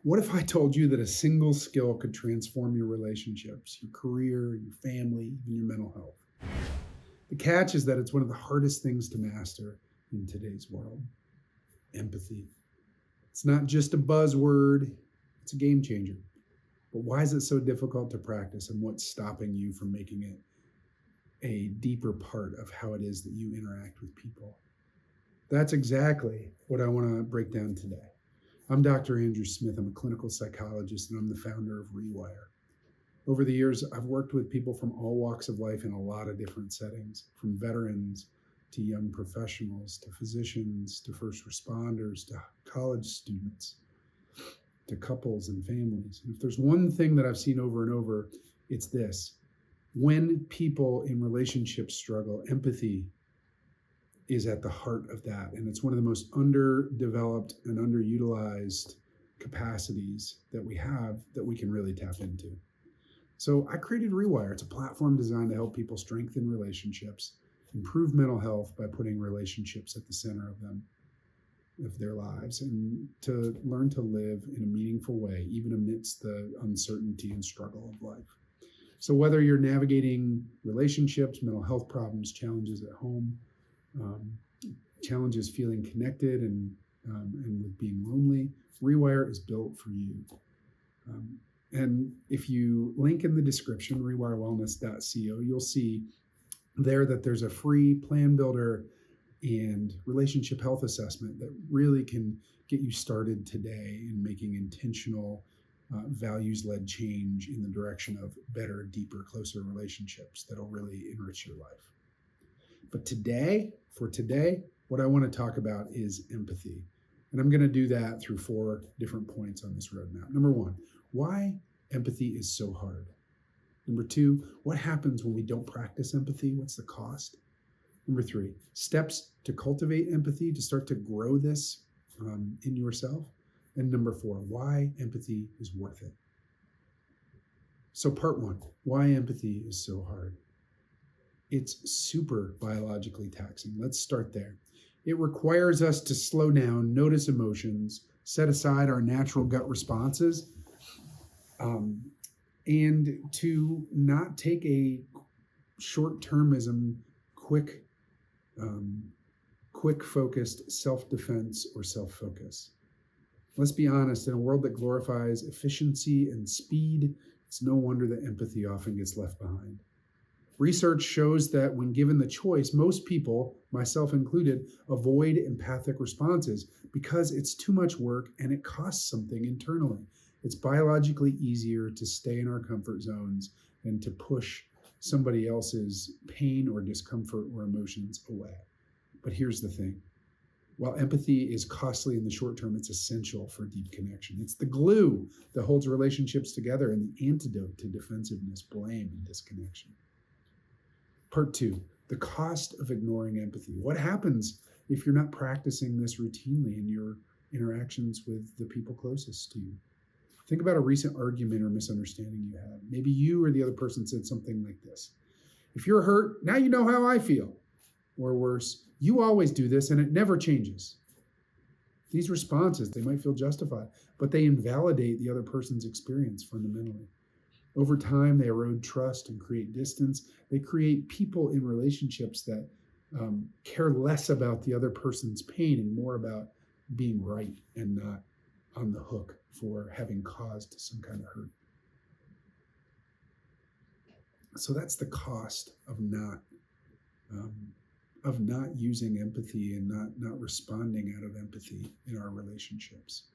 What if I told you that a single skill could transform your relationships, your career, your family, even your mental health? The catch is that it's one of the hardest things to master in today's world: empathy. It's not just a buzzword, it's a game changer. But why is it so difficult to practice, and what's stopping you from making it a deeper part of how it is that you interact with people? That's exactly what I want to break down today. I'm Dr. Andrew Smith. I'm a clinical psychologist, and I'm the founder of REWIRE. Over the years, I've worked with people from all walks of life in a lot of different settings, from veterans to young professionals, to physicians, to first responders, to college students, to couples and families. And if there's one thing that I've seen over and over, it's this: when people in relationships struggle, empathy is at the heart of that. And it's one of the most underdeveloped and underutilized capacities that we have that we can really tap into. So I created REWIRE. It's a platform designed to help people strengthen relationships, improve mental health by putting relationships at the center of their lives, and to learn to live in a meaningful way, even amidst the uncertainty and struggle of life. So whether you're navigating relationships, mental health problems, challenges at home, um, challenges feeling connected and with being lonely, REWIRE is built for you. And if you link in the description, rewirewellness.co, you'll see there that there's a free plan builder and relationship health assessment that really can get you started today in making intentional, values-led change in the direction of better, deeper, closer relationships that'll really enrich your life. But for today, what I want to talk about is empathy. And I'm going to do that through 4 different points on this roadmap. Number 1, why empathy is so hard. Number 2, what happens when we don't practice empathy? What's the cost? Number 3, steps to cultivate empathy, to start to grow this in yourself. And number 4, why empathy is worth it. So part 1, why empathy is so hard. It's super biologically taxing. Let's start there. It requires us to slow down, notice emotions, set aside our natural gut responses, and to not take a short-termism, quick focused self-defense or self-focus. Let's be honest, in a world that glorifies efficiency and speed, it's no wonder that empathy often gets left behind. Research shows that when given the choice, most people, myself included, avoid empathic responses because it's too much work and it costs something internally. It's biologically easier to stay in our comfort zones than to push somebody else's pain or discomfort or emotions away. But here's the thing. While empathy is costly in the short term, it's essential for deep connection. It's the glue that holds relationships together and the antidote to defensiveness, blame, and disconnection. Part 2, the cost of ignoring empathy. What happens if you're not practicing this routinely in your interactions with the people closest to you? Think about a recent argument or misunderstanding you had. Maybe you or the other person said something like this: "If you're hurt, now you know how I feel." Or worse, "You always do this and it never changes." These responses, they might feel justified, but they invalidate the other person's experience fundamentally. Over time, they erode trust and create distance. They create people in relationships that care less about the other person's pain and more about being right and not on the hook for having caused some kind of hurt. So that's the cost of not using empathy and not responding out of empathy in our relationships.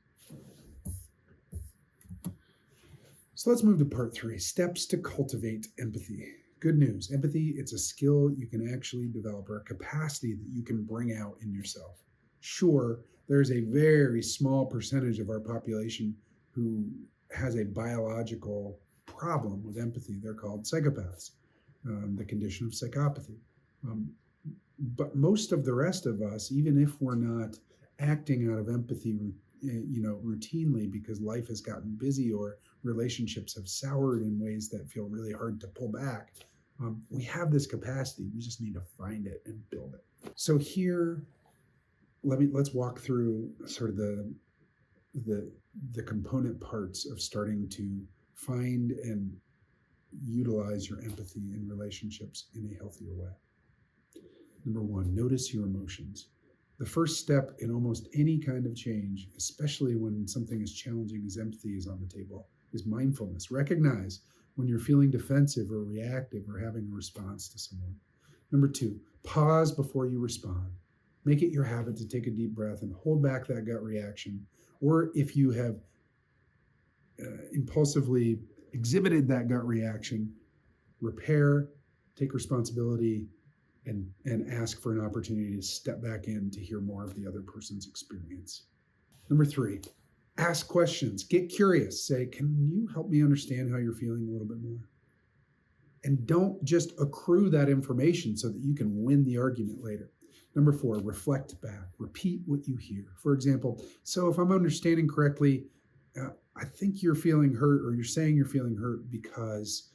So let's move to part 3, steps to cultivate empathy. Good news, empathy, it's a skill you can actually develop, or a capacity that you can bring out in yourself. Sure, there's a very small percentage of our population who has a biological problem with empathy. They're called psychopaths, the condition of psychopathy. But most of the rest of us, even if we're not acting out of empathy routinely because life has gotten busy or relationships have soured in ways that feel really hard to pull back, we have this capacity. We just need to find it and build it. So here, let's walk through sort of the the the component parts of starting to find and utilize your empathy in relationships in a healthier way. Number one, notice your emotions. The first step in almost any kind of change, especially when something as challenging as empathy is on the table, is mindfulness. Recognize when you're feeling defensive or reactive or having a response to someone. Number two, pause before you respond. Make it your habit to take a deep breath and hold back that gut reaction. Or if you have impulsively exhibited that gut reaction, repair, take responsibility, and ask for an opportunity to step back in to hear more of the other person's experience. Number three, ask questions. Get curious. Say, can you help me understand how you're feeling a little bit more? And don't just accrue that information so that you can win the argument later. Number four, reflect back. Repeat what you hear. For example, so if I'm understanding correctly, I think you're feeling hurt, or you're saying you're feeling hurt because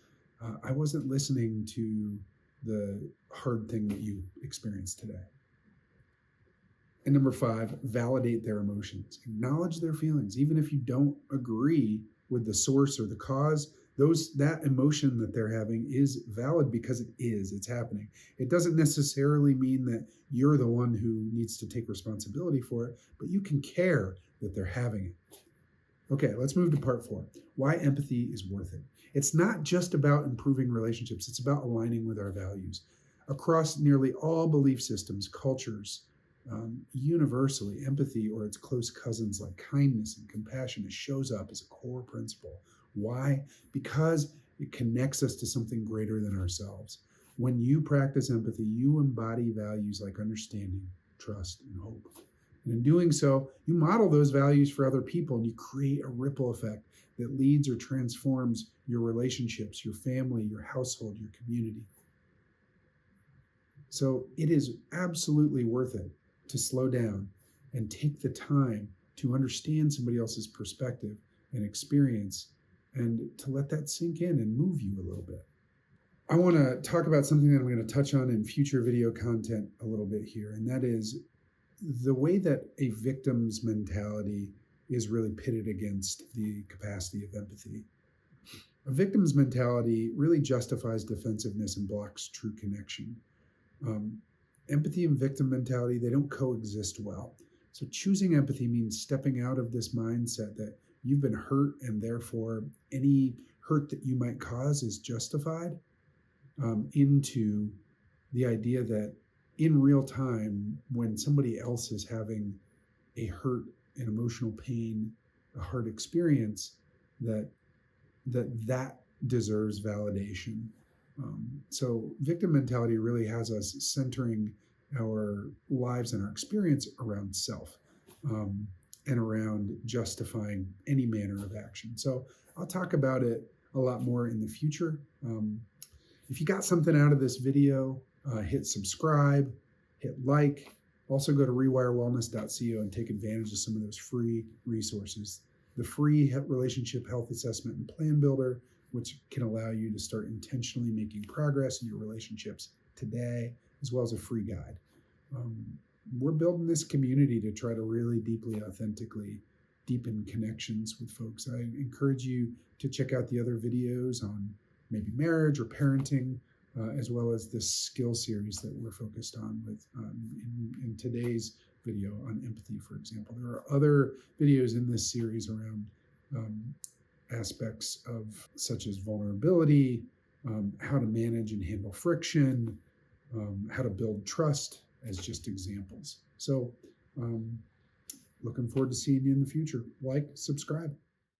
I wasn't listening to the hard thing that you experienced today. And number five, validate their emotions. Acknowledge their feelings. Even if you don't agree with the source or the cause, that emotion that they're having is valid because it's happening. It doesn't necessarily mean that you're the one who needs to take responsibility for it, but you can care that they're having it. Okay, let's move to part four. Why empathy is worth it. It's not just about improving relationships, it's about aligning with our values. Across nearly all belief systems, cultures, universally, empathy or its close cousins like kindness and compassion shows up as a core principle. Why? Because it connects us to something greater than ourselves. When you practice empathy, you embody values like understanding, trust, and hope. And in doing so, you model those values for other people and you create a ripple effect that leads or transforms your relationships, your family, your household, your community. So it is absolutely worth it to slow down and take the time to understand somebody else's perspective and experience and to let that sink in and move you a little bit. I want to talk about something that I'm going to touch on in future video content a little bit here, and that is the way that a victim's mentality is really pitted against the capacity of empathy. A victim's mentality really justifies defensiveness and blocks true connection. Empathy and victim mentality, they don't coexist well. So choosing empathy means stepping out of this mindset that you've been hurt and therefore any hurt that you might cause is justified, into the idea that in real time, when somebody else is having a hurt, an emotional pain, a hard experience, that deserves validation. So victim mentality really has us centering our lives and our experience around self, and around justifying any manner of action. So I'll talk about it a lot more in the future. If you got something out of this video, hit subscribe, hit like. Also go to rewirewellness.co and take advantage of some of those free resources. The free relationship health assessment and plan builder, which can allow you to start intentionally making progress in your relationships today, as well as a free guide. We're building this community to try to really deeply, authentically deepen connections with folks. I encourage you to check out the other videos on maybe marriage or parenting, as well as this skill series that we're focused on with in today's video on empathy, for example. There are other videos in this series around aspects of such as vulnerability, how to manage and handle friction, how to build trust, as just examples. So looking forward to seeing you in the future. Like, subscribe.